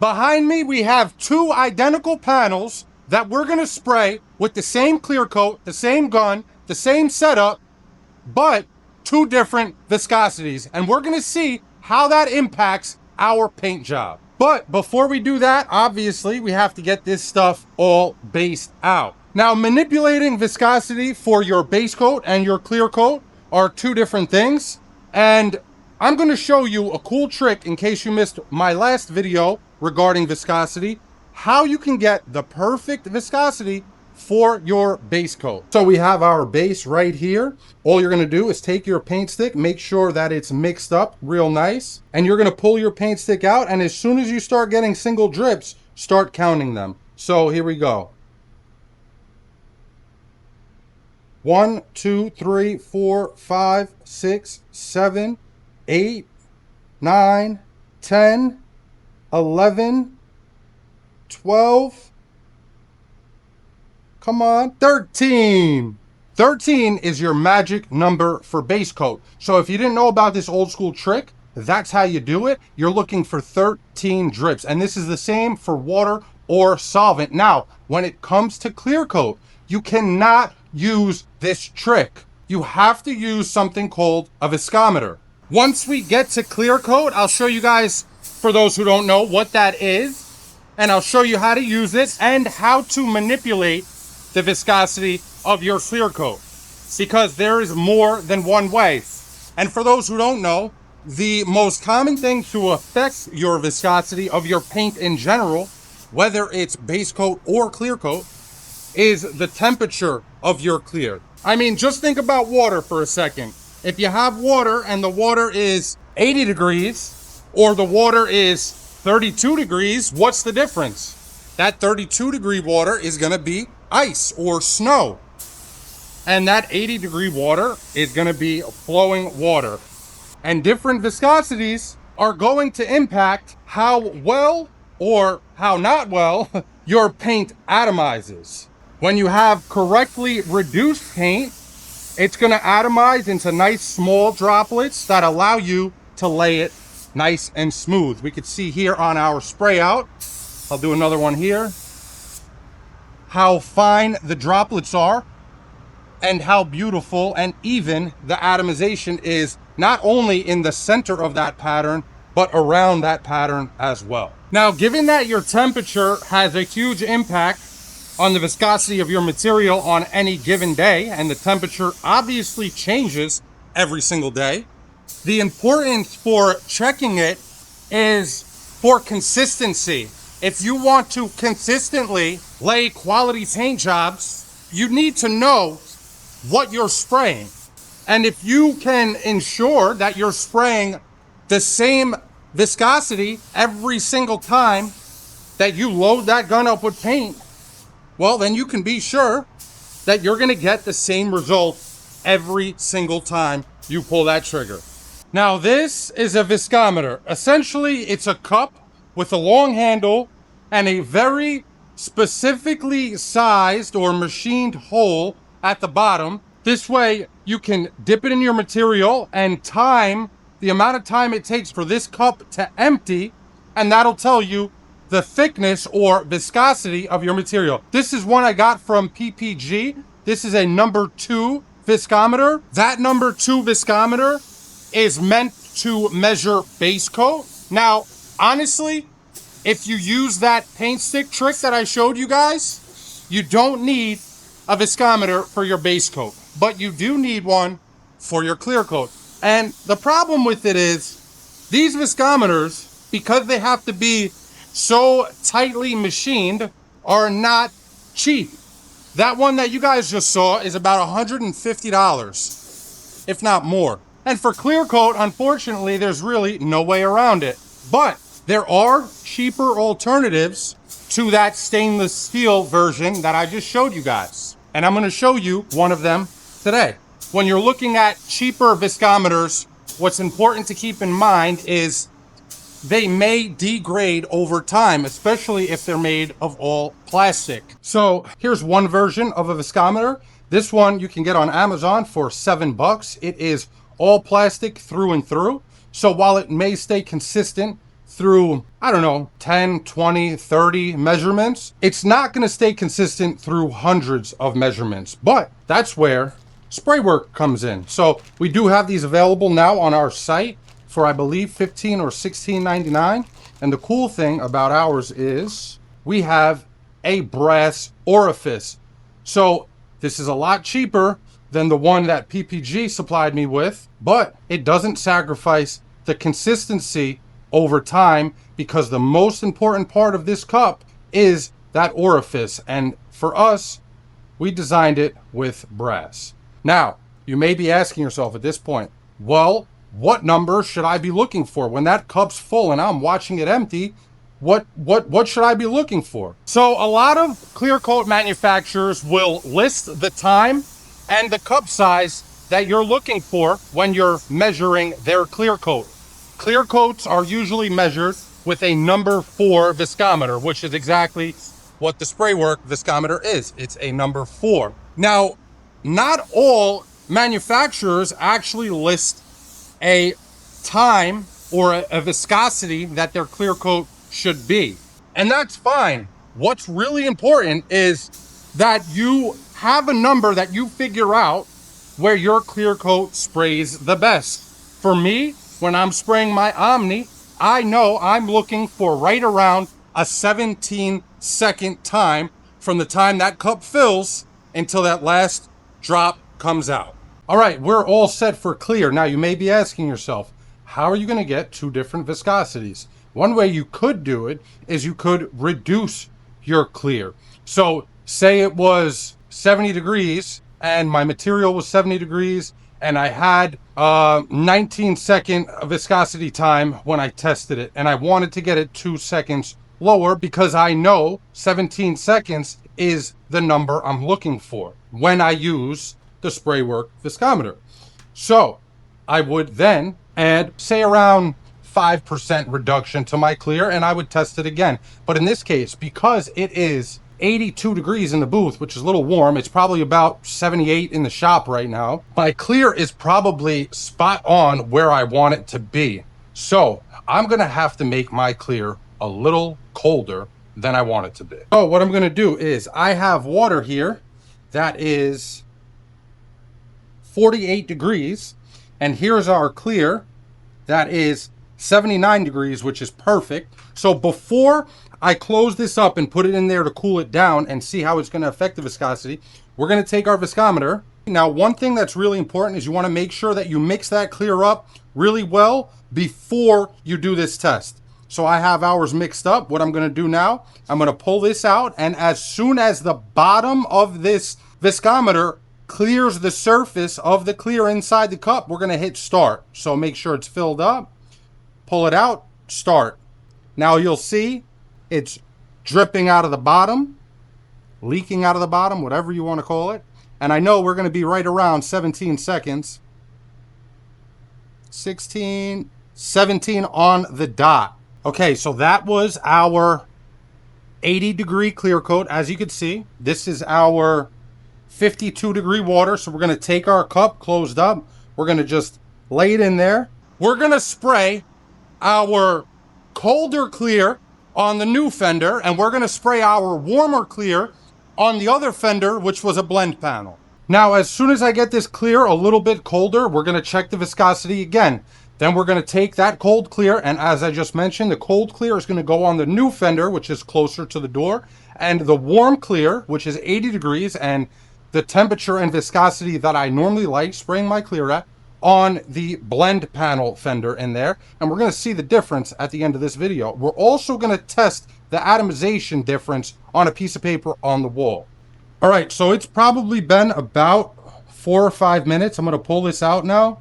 Behind me, we have two identical panels that we're gonna spray with the same clear coat, the same gun, the same setup, but two different viscosities. And we're gonna see how that impacts our paint job. But before we do that, obviously, we have to get this stuff all based out. Now, manipulating viscosity for your base coat and your clear coat are two different things. And I'm gonna show you a cool trick in case you missed my last video regarding viscosity, how you can get the perfect viscosity for your base coat. So we have our base right here. All you're gonna do is take your paint stick, make sure that it's mixed up real nice, and you're gonna pull your paint stick out, and as soon as you start getting single drips, start counting them. So here we go. 1, 2, 3, 4, 5, 6, 7, 8, 9, 10, 11, 12, come on, 13. 13 is your magic number for base coat. So if you didn't know about this old school trick, that's how you do it. You're looking for 13 drips. And this is the same for water or solvent. Now, when it comes to clear coat, you cannot use this trick. You have to use something called a viscometer. Once we get to clear coat, I'll show you guys, for those who don't know, what that is. And I'll show you how to use it and how to manipulate the viscosity of your clear coat, because there is more than one way. And for those who don't know, the most common thing to affect your viscosity of your paint in general, whether it's base coat or clear coat, is the temperature of your clear. I mean, just think about water for a second. If you have water and the water is 80 degrees or the water is 32 degrees, what's the difference? That 32 degree water is gonna be ice or snow. And that 80 degree water is gonna be flowing water. And different viscosities are going to impact how well or how not well your paint atomizes. When you have correctly reduced paint, it's gonna atomize into nice small droplets that allow you to lay it nice and smooth. We could see here on our spray out, I'll do another one here, how fine the droplets are and how beautiful and even the atomization is, not only in the center of that pattern, but around that pattern as well. Now, given that your temperature has a huge impact on the viscosity of your material on any given day, and the temperature obviously changes every single day, the importance for checking it is for consistency. If you want to consistently lay quality paint jobs, you need to know what you're spraying. And if you can ensure that you're spraying the same viscosity every single time that you load that gun up with paint, well, then you can be sure that you're gonna get the same result every single time you pull that trigger. Now, this is a viscometer. Essentially, it's a cup with a long handle and a very specifically sized or machined hole at the bottom. This way, you can dip it in your material and time the amount of time it takes for this cup to empty, and that'll tell you the thickness or viscosity of your material. This is one I got from PPG. This is a number 2 viscometer. That number 2 viscometer is meant to measure base coat. Now, honestly, if you use that paint stick trick that I showed you guys, you don't need a viscometer for your base coat, but you do need one for your clear coat. And the problem with it is these viscometers, because they have to be so tightly machined, are not cheap. That one that you guys just saw is about $150, if not more. And for clear coat, unfortunately, there's really no way around it. But there are cheaper alternatives to that stainless steel version that I just showed you guys. And I'm gonna show you one of them today. When you're looking at cheaper viscometers, what's important to keep in mind is they may degrade over time, especially if they're made of all plastic. So here's one version of a viscometer. This one you can get on Amazon for $7. It is all plastic through and through. So while it may stay consistent through, I don't know, 10, 20, 30 measurements, it's not going to stay consistent through hundreds of measurements. But that's where spray work comes in. So we do have these available now on our site for, I believe, $15 or $16.99. And the cool thing about ours is we have a brass orifice. So this is a lot cheaper than the one that PPG supplied me with, but it doesn't sacrifice the consistency over time, because the most important part of this cup is that orifice. And for us, we designed it with brass. Now, you may be asking yourself at this point, well, what number should I be looking for when that cup's full and I'm watching it empty? What should I be looking for? So a lot of clear coat manufacturers will list the time and the cup size that you're looking for when you're measuring their clear coat. Clear coats are usually measured with a number 4 viscometer, which is exactly what the spray work viscometer is. It's a number 4. Now, not all manufacturers actually list a time or a viscosity that their clear coat should be. And that's fine. What's really important is that you have a number that you figure out where your clear coat sprays the best. For me, when I'm spraying my Omni, I know I'm looking for right around a 17-second time from the time that cup fills until that last drop comes out. All right, we're all set for clear. Now you may be asking yourself, how are you going to get 2 different viscosities? One way you could do it is you could reduce your clear. So say it was 70 degrees and my material was 70 degrees and I had 19-second viscosity time when I tested it, and I wanted to get it 2 seconds lower because I know 17 seconds is the number I'm looking for when I use the spray work viscometer. So I would then add, say, around 5% reduction to my clear, and I would test it again. But in this case, because it is 82 degrees in the booth, which is a little warm, it's probably about 78 in the shop right now, my clear is probably spot on where I want it to be. So I'm gonna have to make my clear a little colder than I want it to be. So what I'm gonna do is, I have water here that is 48 degrees, and here's our clear that is 79 degrees, which is perfect. So before I close this up and put it in there to cool it down and see how it's going to affect the viscosity, we're going to take our viscometer. Now, one thing that's really important is you want to make sure that you mix that clear up really well before you do this test. So I have ours mixed up. What I'm going to do now, I'm going to pull this out, and as soon as the bottom of this viscometer clears the surface of the clear inside the cup, we're going to hit start. So make sure it's filled up, pull it out, start. Now you'll see it's dripping out of the bottom, leaking out of the bottom, whatever you want to call it. And I know we're going to be right around 17 seconds. 16, 17 on the dot. Okay, so that was our 80-degree clear coat. As you can see, this is our 52-degree water. So we're going to take our cup closed up. We're going to just lay it in there. We're going to spray our colder clear on the new fender, and we're going to spray our warmer clear on the other fender, which was a blend panel. Now, as soon as I get this clear a little bit colder, we're going to check the viscosity again. Then we're going to take that cold clear, and as I just mentioned, the cold clear is going to go on the new fender, which is closer to the door, and the warm clear, which is 80 degrees and the temperature and viscosity that I normally like spraying my clear at, on the blend panel fender in there. And we're going to see the difference at the end of this video. We're also going to test the atomization difference on a piece of paper on the wall. All right, so it's probably been about 4 or 5 minutes. I'm going to pull this out now,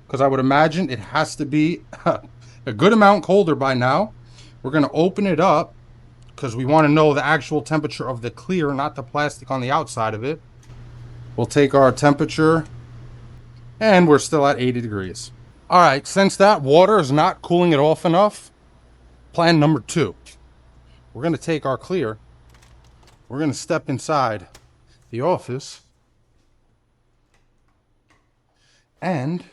because I would imagine it has to be a good amount colder by now. We're going to open it up because we want to know the actual temperature of the clear, not the plastic on the outside of it. We'll take our temperature, and we're still at 80 degrees. All right, since that water is not cooling it off enough, plan number 2. We're going to take our clear. We're going to step inside the office, and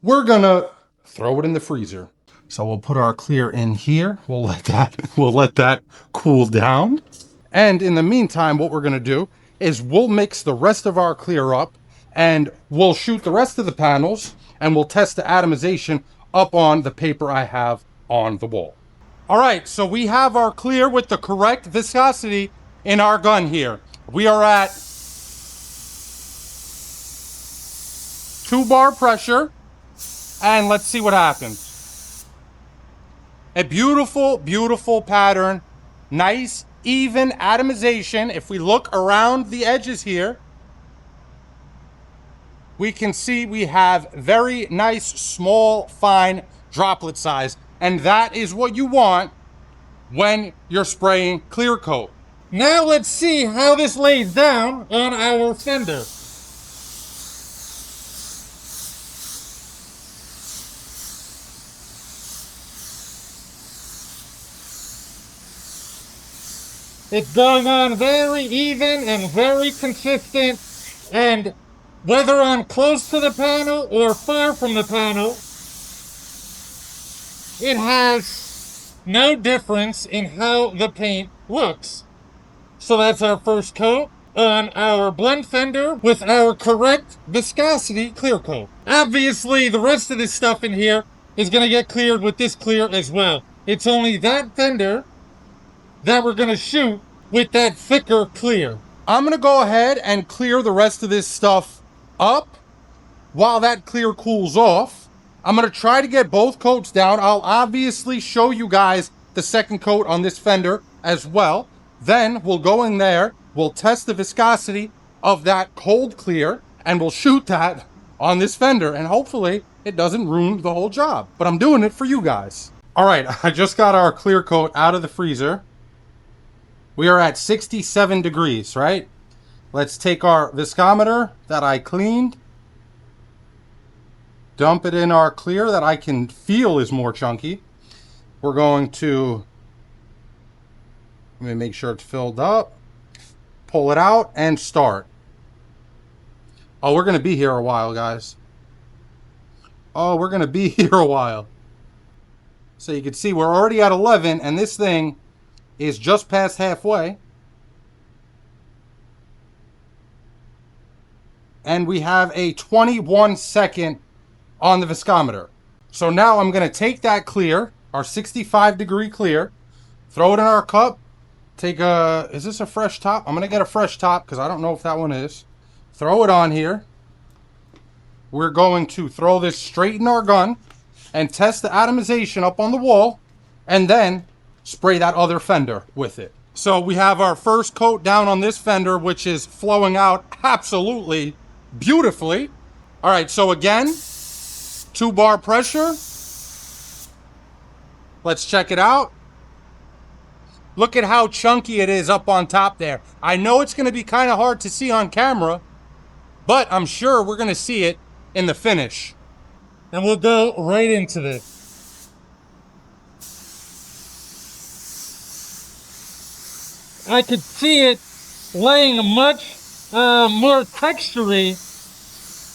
we're going to throw it in the freezer. So we'll put our clear in here. We'll let that cool down. And in the meantime, what we're gonna do is we'll mix the rest of our clear up and we'll shoot the rest of the panels and we'll test the atomization up on the paper I have on the wall. All right, so we have our clear with the correct viscosity in our gun here. We are at 2 bar pressure, and let's see what happens. A beautiful, beautiful pattern. Nice, even atomization. If we look around the edges here, we can see we have very nice, small, fine droplet size. And that is what you want when you're spraying clear coat. Now let's see how this lays down on our fender. It's going on very even and very consistent, and whether I'm close to the panel or far from the panel, it has no difference in how the paint looks. So that's our first coat on our blend fender with our correct viscosity clear coat. Obviously, the rest of this stuff in here is going to get cleared with this clear as well. It's only that fender that we're going to shoot with that thicker clear. I'm going to go ahead and clear the rest of this stuff up while that clear cools off. I'm going to try to get both coats down. I'll obviously show you guys the second coat on this fender as well. Then we'll go in there, we'll test the viscosity of that cold clear, and we'll shoot that on this fender, and hopefully it doesn't ruin the whole job. But I'm doing it for you guys. All right, I just got our clear coat out of the freezer. We are at 67 degrees, right? Let's take our Viscometer that I cleaned, dump it in our clear that I can feel is more chunky. We're going to, let me make sure it's filled up, pull it out, and start. Oh, we're going to be here a while, guys. Oh, we're going to be here a while. So you can see we're already at 11, and this thing is just past halfway. And we have a 21 second on the Viscometer. So now I'm going to take that clear, our 65 degree clear, throw it in our cup, take a, is this a fresh top? I'm going to get a fresh top because I don't know if that one is. Throw it on here. We're going to throw this straight in our gun and test the atomization up on the wall, and then spray that other fender with it. So we have our first coat down on this fender, which is flowing out absolutely beautifully. All right, so again, 2 bar pressure. Let's check it out. Look at how chunky it is up on top there. I know it's going to be kind of hard to see on camera, but I'm sure we're going to see it in the finish. And we'll go right into this. I could see it laying much more texturally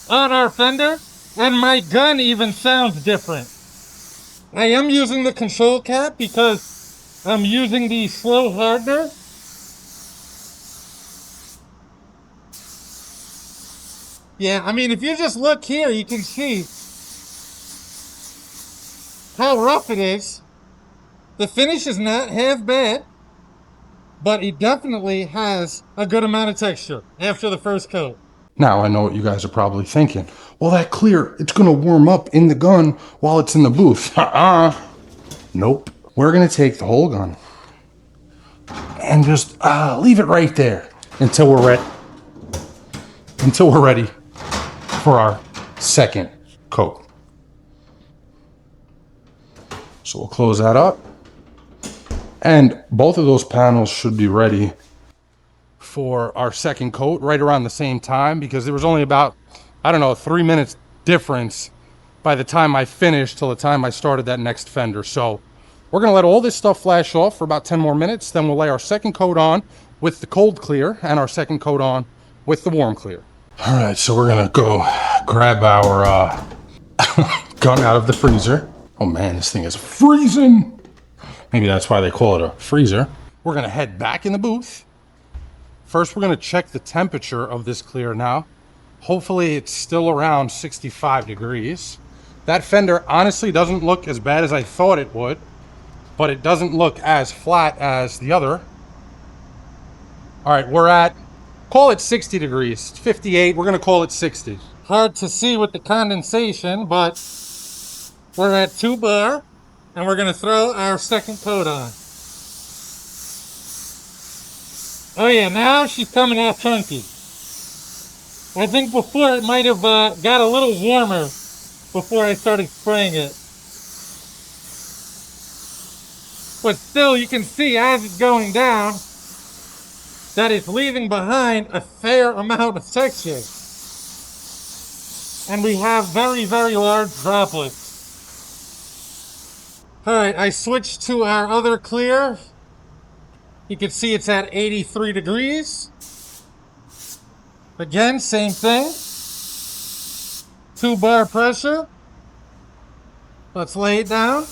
on our fender, and my gun even sounds different. I am using the control cap because I'm using the slow hardener. Yeah, I mean, if you just look here, you can see how rough it is. The finish is not half bad, but it definitely has a good amount of texture after the first coat. Now I know what you guys are probably thinking. Well, that clear, it's gonna warm up in the gun while it's in the booth. Nope. We're gonna take the whole gun and just leave it right there until we're ready for our second coat. So we'll close that up. And both of those panels should be ready for our second coat right around the same time, because there was only about, I don't know, 3 minutes difference by the time I finished till the time I started that next fender. So we're going to let all this stuff flash off for about 10 more minutes. Then we'll lay our second coat on with the cold clear and our second coat on with the warm clear. All right, so we're going to go grab our gun out of the freezer. Oh man, this thing is freezing. Maybe that's why they call it a freezer. We're gonna head back in the booth. First, we're gonna check the temperature of this clear now. Hopefully it's still around 65 degrees. That fender honestly doesn't look as bad as I thought it would, but it doesn't look as flat as the other. All right, we're at, call it 60 degrees, 58, we're gonna call it 60. Hard to see with the condensation, but we're at 2 bar, and we're gonna throw our second coat on. Oh yeah, now she's coming out chunky. I think before it might have got a little warmer before I started spraying it. But still, you can see as it's going down that it's leaving behind a fair amount of texture. And we have very, very large droplets. Alright, I switched to our other clear. You can see it's at 83 degrees. Again, same thing. 2 bar pressure. Let's lay it down.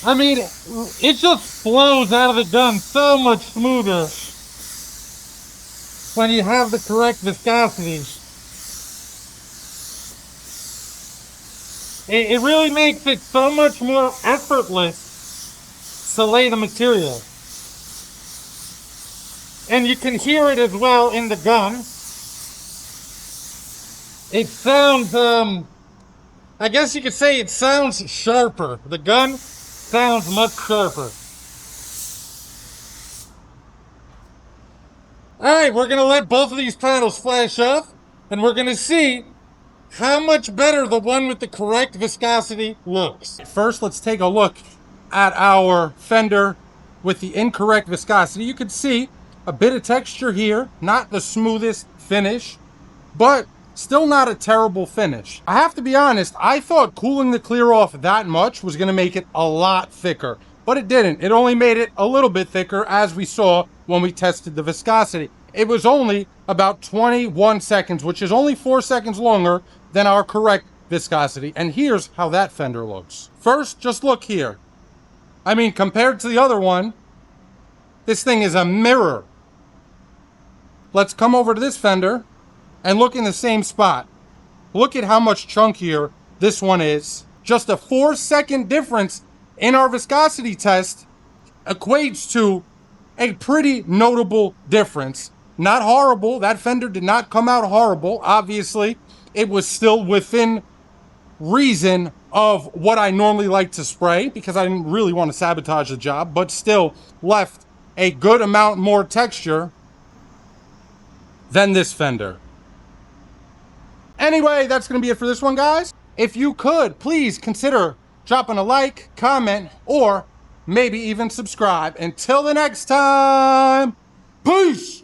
I mean, it just flows out of the gun so much smoother when you have the correct viscosity. It really makes it so much more effortless to lay the material. And you can hear it as well in the gun. It sounds, I guess you could say it sounds sharper. The gun sounds much sharper. Alright, we're going to let both of these panels flash off, and we're going to see how much better the one with the correct viscosity looks. First, let's take a look at our fender with the incorrect viscosity. You can see a bit of texture here, not the smoothest finish, but still not a terrible finish. I have to be honest, I thought cooling the clear off that much was gonna make it a lot thicker, but it didn't. It only made it a little bit thicker, as we saw when we tested the viscosity. It was only about 21 seconds, which is only 4 seconds longer than our correct viscosity. And here's how that fender looks. First, just look here. I mean, compared to the other one, this thing is a mirror. Let's come over to this fender and look in the same spot. Look at how much chunkier this one is. Just a 4-second difference in our viscosity test equates to a pretty notable difference. Not horrible. That fender did not come out horrible. Obviously, it was still within reason of what I normally like to spray because I didn't really want to sabotage the job, but still left a good amount more texture than this fender. Anyway, that's going to be it for this one, guys. If you could, please consider dropping a like, comment, or maybe even subscribe. Until the next time, peace!